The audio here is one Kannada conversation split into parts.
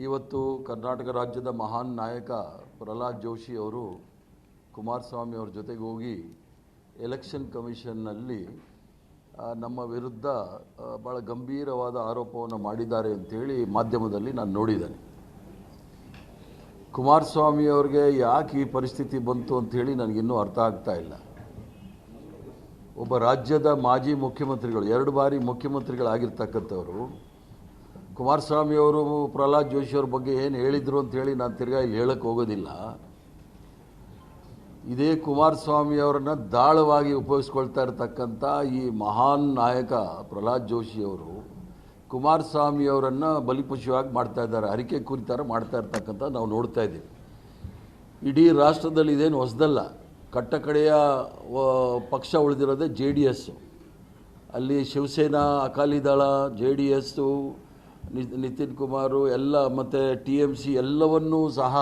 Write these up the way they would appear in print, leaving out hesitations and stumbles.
ಇವತ್ತು ಕರ್ನಾಟಕ ರಾಜ್ಯದ ಮಹಾನ್ ನಾಯಕ ಪ್ರಹ್ಲಾದ್ ಜೋಶಿ ಅವರು ಕುಮಾರಸ್ವಾಮಿ ಅವರ ಜೊತೆಗೆ ಹೋಗಿ ಎಲೆಕ್ಷನ್ ಕಮಿಷನ್ನಲ್ಲಿ ನಮ್ಮ ವಿರುದ್ಧ ಭಾಳ ಗಂಭೀರವಾದ ಆರೋಪವನ್ನು ಮಾಡಿದ್ದಾರೆ ಅಂತೇಳಿ ಮಾಧ್ಯಮದಲ್ಲಿ ನಾನು ನೋಡಿದ್ದೇನೆ. ಕುಮಾರಸ್ವಾಮಿ ಅವರಿಗೆ ಯಾಕೆ ಈ ಪರಿಸ್ಥಿತಿ ಬಂತು ಅಂಥೇಳಿ ನನಗಿನ್ನೂ ಅರ್ಥ ಆಗ್ತಾ ಇಲ್ಲ. ಒಬ್ಬ ರಾಜ್ಯದ ಮಾಜಿ ಮುಖ್ಯಮಂತ್ರಿಗಳು, 2 ಬಾರಿ ಮುಖ್ಯಮಂತ್ರಿಗಳಾಗಿರ್ತಕ್ಕಂಥವರು ಕುಮಾರಸ್ವಾಮಿ ಅವರು ಪ್ರಹ್ಲಾದ್ ಜೋಶಿ ಅವ್ರ ಬಗ್ಗೆ ಏನು ಹೇಳಿದರು ಅಂಥೇಳಿ ನಾನು ತಿರ್ಗಾ ಇಲ್ಲಿ ಹೇಳಕ್ಕೆ ಹೋಗೋದಿಲ್ಲ. ಇದೇ ಕುಮಾರಸ್ವಾಮಿ ಅವರನ್ನು ದಾಳವಾಗಿ ಉಪಯೋಗಿಸ್ಕೊಳ್ತಾ ಇರತಕ್ಕಂಥ ಈ ಮಹಾನ್ ನಾಯಕ ಪ್ರಹ್ಲಾದ್ ಜೋಶಿ ಅವರು ಕುಮಾರಸ್ವಾಮಿ ಅವರನ್ನು ಬಲಿಪಶುವಾಗಿ ಮಾಡ್ತಾ ಇದ್ದಾರೆ, ಹರಿಕೆ ಕುರಿತಾರ ಮಾಡ್ತಾ ಇರ್ತಕ್ಕಂಥ ನಾವು ನೋಡ್ತಾ ಇದ್ದೀವಿ. ಇಡೀ ರಾಷ್ಟ್ರದಲ್ಲಿ ಇದೇನು ಹೊಸದಲ್ಲ. ಕಟ್ಟಕಡೆಯ ಪಕ್ಷ ಉಳಿದಿರೋದೇ JDS. ಅಲ್ಲಿ ಶಿವಸೇನಾ, ಅಕಾಲಿದಳ, JDS, ನಿತಿನ್ ಕುಮಾರ್ ಎಲ್ಲ ಮತ್ತು TMC ಎಲ್ಲವನ್ನೂ ಸಹ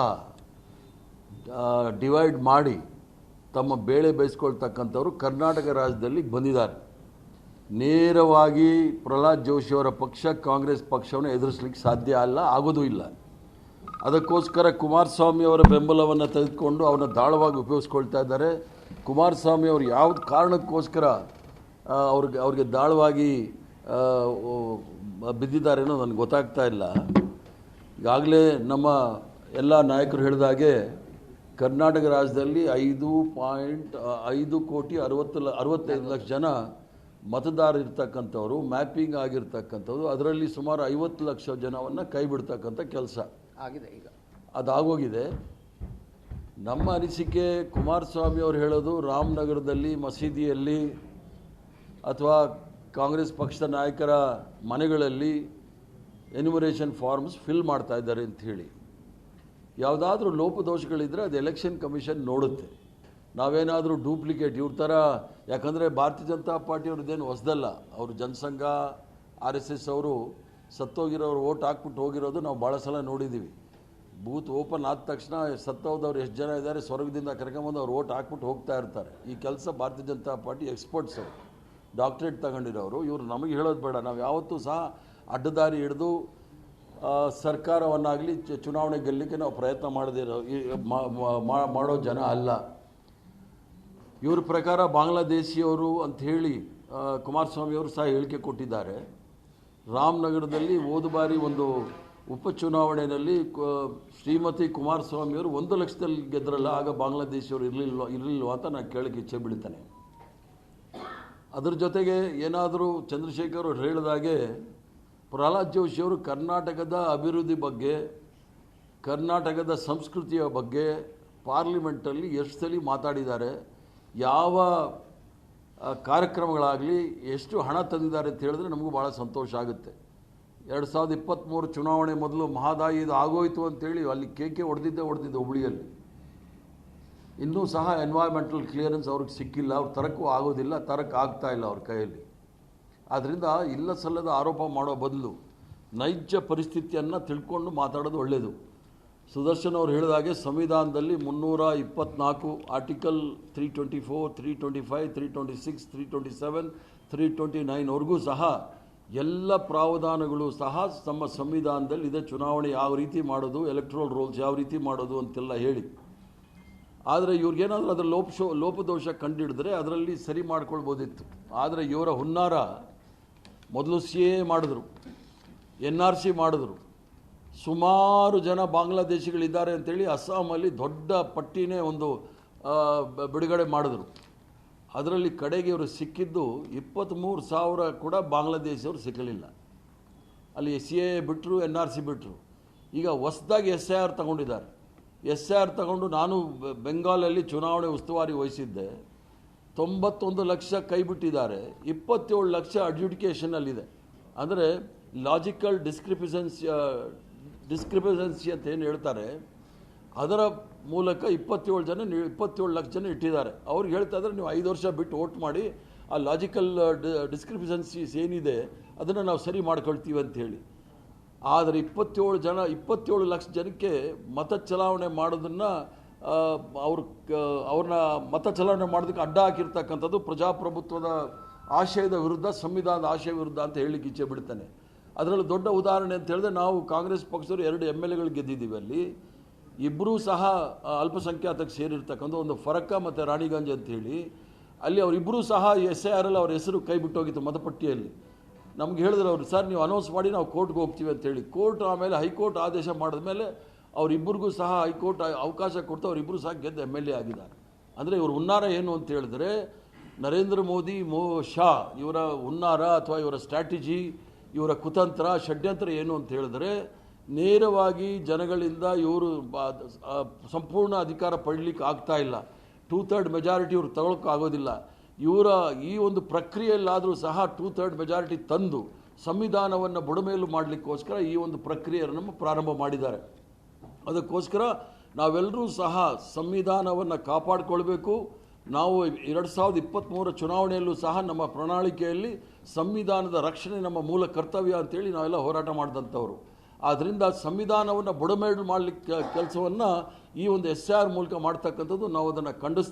ಡಿವೈಡ್ ಮಾಡಿ ತಮ್ಮ ಬೇಳೆ ಬೇಯಿಸ್ಕೊಳ್ತಕ್ಕಂಥವ್ರು ಕರ್ನಾಟಕ ರಾಜ್ಯದಲ್ಲಿ ಬಂದಿದ್ದಾರೆ. ನೇರವಾಗಿ ಪ್ರಹ್ಲಾದ್ ಜೋಶಿ ಅವರ ಪಕ್ಷ ಕಾಂಗ್ರೆಸ್ ಪಕ್ಷವನ್ನು ಎದುರಿಸಲಿಕ್ಕೆ ಸಾಧ್ಯ ಅಲ್ಲ, ಆಗೋದೂ ಇಲ್ಲ. ಅದಕ್ಕೋಸ್ಕರ ಕುಮಾರಸ್ವಾಮಿ ಅವರ ಬೆಂಬಲವನ್ನು ತೆಗೆದುಕೊಂಡು ಅವನ್ನ ದಾಳವಾಗಿ ಉಪಯೋಗಿಸ್ಕೊಳ್ತಾ ಇದ್ದಾರೆ. ಕುಮಾರಸ್ವಾಮಿ ಅವರು ಯಾವ್ದು ಕಾರಣಕ್ಕೋಸ್ಕರ ಅವ್ರಿಗೆ ದಾಳವಾಗಿ ಬಿದ್ದಿದ್ದಾರೇನೋ ನನಗೆ ಗೊತ್ತಾಗ್ತಾ ಇಲ್ಲ. ಈಗಾಗಲೇ ನಮ್ಮ ಎಲ್ಲ ನಾಯಕರು ಹೇಳಿದಾಗೆ ಕರ್ನಾಟಕ ರಾಜ್ಯದಲ್ಲಿ 5.65 ಲಕ್ಷ ಜನ ಮತದಾರರು ಇರ್ತಕ್ಕಂಥವ್ರು, ಮ್ಯಾಪಿಂಗ್ ಆಗಿರ್ತಕ್ಕಂಥದ್ದು, ಅದರಲ್ಲಿ ಸುಮಾರು 50 ಲಕ್ಷ ಜನವನ್ನು ಕೈ ಬಿಡ್ತಕ್ಕಂಥ ಕೆಲಸ ಆಗಿದೆ. ಈಗ ಅದಾಗೋಗಿದೆ. ನಮ್ಮ ಅನಿಸಿಕೆ, ಕುಮಾರಸ್ವಾಮಿ ಅವರು ಹೇಳೋದು ರಾಮನಗರದಲ್ಲಿ ಮಸೀದಿಯಲ್ಲಿ ಅಥವಾ ಕಾಂಗ್ರೆಸ್ ಪಕ್ಷದ ನಾಯಕರ ಮನೆಗಳಲ್ಲಿ ಎನ್ಯುಮರೇಷನ್ ಫಾರ್ಮ್ಸ್ ಫಿಲ್ ಮಾಡ್ತಾ ಇದ್ದಾರೆ ಅಂತ ಹೇಳಿ. ಯಾವುದಾದ್ರೂ ಲೋಪದೋಷಗಳಿದ್ದರೆ ಅದು ಎಲೆಕ್ಷನ್ ಕಮಿಷನ್ ನೋಡುತ್ತೆ. ನಾವೇನಾದರೂ ಡೂಪ್ಲಿಕೇಟ್ ಇವ್ರ ಥರ, ಯಾಕಂದರೆ ಭಾರತೀಯ ಜನತಾ ಪಾರ್ಟಿಯವ್ರದ್ದೇನು ಹೊಸದಲ್ಲ. ಅವರು ಜನಸಂಘ, RSS ಅವರು ಸತ್ತೋಗಿರೋರು ಓಟ್ ಹಾಕ್ಬಿಟ್ಟು ಹೋಗಿರೋದು ನಾವು ಭಾಳ ಸಲ ನೋಡಿದ್ದೀವಿ. ಬೂತ್ ಓಪನ್ ಆದ ತಕ್ಷಣ ಸತ್ತೋದವ್ರು ಎಷ್ಟು ಜನ ಇದ್ದಾರೆ ಸ್ವರ್ಗದಿಂದ ಕರ್ಕೊಂಬಂದು ಅವ್ರು ಓಟ್ ಹಾಕ್ಬಿಟ್ಟು ಹೋಗ್ತಾ ಇರ್ತಾರೆ. ಈ ಕೆಲಸ ಭಾರತೀಯ ಜನತಾ ಪಾರ್ಟಿ ಎಕ್ಸ್ಪರ್ಟ್ಸ್ ಅವರು, ಡಾಕ್ಟ್ರೇಟ್ ತಗೊಂಡಿರೋರು. ಇವರು ನಮಗೆ ಹೇಳೋದು ಬೇಡ. ನಾವು ಯಾವತ್ತೂ ಸಹ ಅಡ್ಡದಾರಿ ಹಿಡಿದು ಸರ್ಕಾರವನ್ನಾಗಲಿ ಚುನಾವಣೆ ಗೆಲ್ಲಲಿಕ್ಕೆ ನಾವು ಪ್ರಯತ್ನ ಮಾಡೋ ಜನ ಅಲ್ಲ. ಇವ್ರ ಪ್ರಕಾರ ಬಾಂಗ್ಲಾದೇಶಿಯವರು ಅಂಥೇಳಿ ಕುಮಾರಸ್ವಾಮಿ ಅವರು ಸಹ ಹೇಳಿಕೆ ಕೊಟ್ಟಿದ್ದಾರೆ. ರಾಮನಗರದಲ್ಲಿ ಹೋದ ಬಾರಿ ಒಂದು ಉಪಚುನಾವಣೆಯಲ್ಲಿ ಶ್ರೀಮತಿ ಕುಮಾರಸ್ವಾಮಿಯವರು 1 ಲಕ್ಷದಲ್ಲಿ ಗೆದ್ದರಲ್ಲ, ಆಗ ಬಾಂಗ್ಲಾದೇಶಿಯವರು ಇರಲಿಲ್ವ ಅಂತ ನಾನು ಕೇಳಕ್ಕೆ ಇಚ್ಛೆ ಬೀಳ್ತಾನೆ. ಅದ್ರ ಜೊತೆಗೆ ಏನಾದರೂ ಚಂದ್ರಶೇಖರ್ ಅವರು ಹೇಳಿದಾಗೆ ಪ್ರಹ್ಲಾದ್ ಜೋಶಿಯವರು ಕರ್ನಾಟಕದ ಅಭಿವೃದ್ಧಿ ಬಗ್ಗೆ, ಕರ್ನಾಟಕದ ಸಂಸ್ಕೃತಿಯ ಬಗ್ಗೆ ಪಾರ್ಲಿಮೆಂಟಲ್ಲಿ ಎಷ್ಟು ಸಲ ಮಾತಾಡಿದ್ದಾರೆ, ಯಾವ ಕಾರ್ಯಕ್ರಮಗಳಾಗಲಿ ಎಷ್ಟು ಹಣ ತಂದಿದ್ದಾರೆ ಅಂತ ಹೇಳಿದ್ರೆ ನಮಗೂ ಭಾಳ ಸಂತೋಷ ಆಗುತ್ತೆ. 2023 ಚುನಾವಣೆ ಮೊದಲು ಮಹದಾಯಿ ಇದು ಆಗೋಯ್ತು ಅಂತೇಳಿ ಅಲ್ಲಿ ಕೇಕೆ ಹೊಡೆದಿದ್ದೆ ಹುಬ್ಳಿಯಲ್ಲಿ. ಇನ್ನೂ ಸಹ ಎನ್ವೈರ್ಮೆಂಟಲ್ ಕ್ಲಿಯರೆನ್ಸ್ ಅವ್ರಿಗೆ ಸಿಕ್ಕಿಲ್ಲ, ಅವ್ರು ತರಕ್ಕೂ ಆಗೋದಿಲ್ಲ, ತರಕ್ಕೆ ಆಗ್ತಾ ಇಲ್ಲ ಅವ್ರ ಕೈಯಲ್ಲಿ. ಆದ್ದರಿಂದ ಇಲ್ಲ ಸಲ್ಲದ ಆರೋಪ ಮಾಡೋ ಬದಲು ನೈಜ ಪರಿಸ್ಥಿತಿಯನ್ನು ತಿಳ್ಕೊಂಡು ಮಾತಾಡೋದು ಒಳ್ಳೆಯದು. ಸುದರ್ಶನ್ ಅವರು ಹೇಳಿದಾಗೆ ಸಂವಿಧಾನದಲ್ಲಿ 324 ಆರ್ಟಿಕಲ್ 324, 325, 326, 327, 329ವರೆಗೂ ಸಹ ಎಲ್ಲ ಪ್ರಾವಧಾನಗಳು ಸಹ ನಮ್ಮ ಸಂವಿಧಾನದಲ್ಲಿ ಇದೆ. ಚುನಾವಣೆ ಯಾವ ರೀತಿ ಮಾಡೋದು, ಎಲೆಕ್ಟ್ರಲ್ ರೋಲ್ಸ್ ಯಾವ ರೀತಿ ಮಾಡೋದು ಅಂತೆಲ್ಲ ಹೇಳಿ. ಆದರೆ ಇವ್ರಿಗೇನಾದರೂ ಅದರ ಲೋಪದೋಷ ಕಂಡಿಡಿದ್ರೆ ಅದರಲ್ಲಿ ಸರಿ ಮಾಡ್ಕೊಳ್ಬೋದಿತ್ತು. ಆದರೆ ಇವರ ಹುನ್ನಾರ ಮೊದಲು CAA ಮಾಡಿದ್ರು, NRC ಮಾಡಿದ್ರು, ಸುಮಾರು ಜನ ಬಾಂಗ್ಲಾದೇಶಿಗಳಿದ್ದಾರೆ ಅಂತೇಳಿ ಅಸ್ಸಾಮಲ್ಲಿ ದೊಡ್ಡ ಪಟ್ಟಿನೇ ಒಂದು ಬಿಡುಗಡೆ ಮಾಡಿದ್ರು. ಅದರಲ್ಲಿ ಕಡೆಗೆ ಇವರು ಸಿಕ್ಕಿದ್ದು 23,000 ಕೂಡ ಬಾಂಗ್ಲಾದೇಶಿಯವರು ಸಿಕ್ಕಲಿಲ್ಲ. ಅಲ್ಲಿ CAA ಬಿಟ್ಟರು, NRC ಬಿಟ್ಟರು. ಈಗ ಹೊಸದಾಗಿ SIR ತಗೊಂಡಿದ್ದಾರೆ. SIR ತಗೊಂಡು ನಾನು ಬೆಂಗಾಲಲ್ಲಿ ಚುನಾವಣೆ ಉಸ್ತುವಾರಿ ವಹಿಸಿದ್ದೆ. 91 ಲಕ್ಷ ಕೈ ಬಿಟ್ಟಿದ್ದಾರೆ, 27 ಲಕ್ಷ ಅಡ್ಜುಡಿಕೇಷನಲ್ಲಿದೆ. ಅಂದರೆ ಲಾಜಿಕಲ್ ಡಿಸ್ಕ್ರಿಪೆನ್ಸಿ ಅಂತ ಏನು ಹೇಳ್ತಾರೆ, ಅದರ ಮೂಲಕ 27 ಲಕ್ಷ ಜನ ಇಟ್ಟಿದ್ದಾರೆ. ಅವ್ರಿಗೆ ಹೇಳ್ತಾ ಇದ್ದಾರೆ ನೀವು 5 ವರ್ಷ ಬಿಟ್ಟು ವೋಟ್ ಮಾಡಿ, ಆ ಲಾಜಿಕಲ್ ಡಿಸ್ಕ್ರಿಪೆನ್ಸೀಸ್ ಏನಿದೆ ಅದನ್ನು ನಾವು ಸರಿ ಮಾಡ್ಕೊಳ್ತೀವಿ ಅಂಥೇಳಿ. ಆದರೆ 27 ಲಕ್ಷ ಜನಕ್ಕೆ ಮತ ಚಲಾವಣೆ ಮಾಡೋದನ್ನು ಅವ್ರನ್ನ ಮತ ಚಲಾವಣೆ ಮಾಡೋದಕ್ಕೆ ಅಡ್ಡ ಹಾಕಿರ್ತಕ್ಕಂಥದ್ದು ಪ್ರಜಾಪ್ರಭುತ್ವದ ಆಶಯದ ವಿರುದ್ಧ, ಸಂವಿಧಾನದ ಆಶಯ ವಿರುದ್ಧ ಅಂತ ಹೇಳಲಿಕ್ಕೆ ಇಚ್ಛೆ ಬಿಡ್ತಾನೆ. ಅದರಲ್ಲಿ ದೊಡ್ಡ ಉದಾಹರಣೆ ಅಂತ ಹೇಳಿದ್ರೆ ನಾವು ಕಾಂಗ್ರೆಸ್ ಪಕ್ಷದವರು 2 MLAಗಳು ಗೆದ್ದಿದ್ದೀವಿ. ಅಲ್ಲಿ ಇಬ್ಬರೂ ಸಹ ಅಲ್ಪಸಂಖ್ಯಾತಕ್ಕೆ ಸೇರಿರ್ತಕ್ಕಂಥ ಒಂದು ಫರಕ್ಕ ಮತ್ತು ರಾಣಿಗಂಜ್ ಅಂತೇಳಿ ಅಲ್ಲಿ ಅವರಿಬ್ಬರೂ ಸಹ SIR ಅವ್ರ ಹೆಸರು ಕೈ ಬಿಟ್ಟೋಗಿತ್ತು ಮತಪಟ್ಟಿಯಲ್ಲಿ. ನಮ್ಗೆ ಹೇಳಿದ್ರು ಅವರು, ಸರ್ ನೀವು ಅನೌನ್ಸ್ ಮಾಡಿ ನಾವು ಕೋರ್ಟ್ಗೆ ಹೋಗ್ತೀವಿ ಅಂತೇಳಿ. ಕೋರ್ಟ್ ಆಮೇಲೆ ಹೈಕೋರ್ಟ್ ಆದೇಶ ಮಾಡಿದ್ಮೇಲೆ ಅವರಿಬ್ಬರಿಗೂ ಸಹ ಹೈಕೋರ್ಟ್ ಅವಕಾಶ ಕೊಡ್ತಾ ಅವರಿಬ್ಬರು ಸಹ ಗೆದ್ದು MLA ಆಗಿದ್ದಾರೆ. ಅಂದರೆ ಇವರು ಹುನ್ನಾರ ಏನು ಅಂತ ಹೇಳಿದ್ರೆ ನರೇಂದ್ರ ಮೋದಿ ಶಾ ಇವರ ಹುನ್ನಾರ ಅಥವಾ ಇವರ ಸ್ಟ್ರಾಟಜಿ, ಇವರ ಕುತಂತ್ರ, ಷಡ್ಯಂತ್ರ ಏನು ಅಂತ ಹೇಳಿದ್ರೆ ನೇರವಾಗಿ ಜನಗಳಿಂದ ಇವರು ಸಂಪೂರ್ಣ ಅಧಿಕಾರ ಪಡಲಿಕ್ಕೆ ಆಗ್ತಾ ಇಲ್ಲ. 2/3 ಮೆಜಾರಿಟಿ ಇವರು ತಗೊಳ್ಳೋಕ್ಕಾಗೋದಿಲ್ಲ. ಇವರ ಈ ಒಂದು ಪ್ರಕ್ರಿಯೆಯಲ್ಲಾದರೂ ಸಹ 2/3 ಮೆಜಾರಿಟಿ ತಂದು ಸಂವಿಧಾನವನ್ನು ಬುಡಮೇಲು ಮಾಡಲಿಕ್ಕೋಸ್ಕರ ಈ ಒಂದು ಪ್ರಕ್ರಿಯೆಯನ್ನು ಪ್ರಾರಂಭ ಮಾಡಿದ್ದಾರೆ. ಅದಕ್ಕೋಸ್ಕರ ನಾವೆಲ್ಲರೂ ಸಹ ಸಂವಿಧಾನವನ್ನು ಕಾಪಾಡಿಕೊಳ್ಬೇಕು. ನಾವು 2023 ಚುನಾವಣೆಯಲ್ಲೂ ಸಹ ನಮ್ಮ ಪ್ರಣಾಳಿಕೆಯಲ್ಲಿ ಸಂವಿಧಾನದ ರಕ್ಷಣೆ ನಮ್ಮ ಮೂಲ ಕರ್ತವ್ಯ ಅಂತೇಳಿ ನಾವೆಲ್ಲ ಹೋರಾಟ ಮಾಡಿದಂಥವ್ರು. ಆದ್ದರಿಂದ ಸಂವಿಧಾನವನ್ನು ಬುಡಮೇಲು ಮಾಡಲಿಕ್ಕೆ ಕೆಲಸವನ್ನು ಈ ಒಂದು SIR ಮೂಲಕ ಮಾಡ್ತಕ್ಕಂಥದ್ದು ನಾವು ಅದನ್ನು ಖಂಡಿಸ್ತೀವಿ.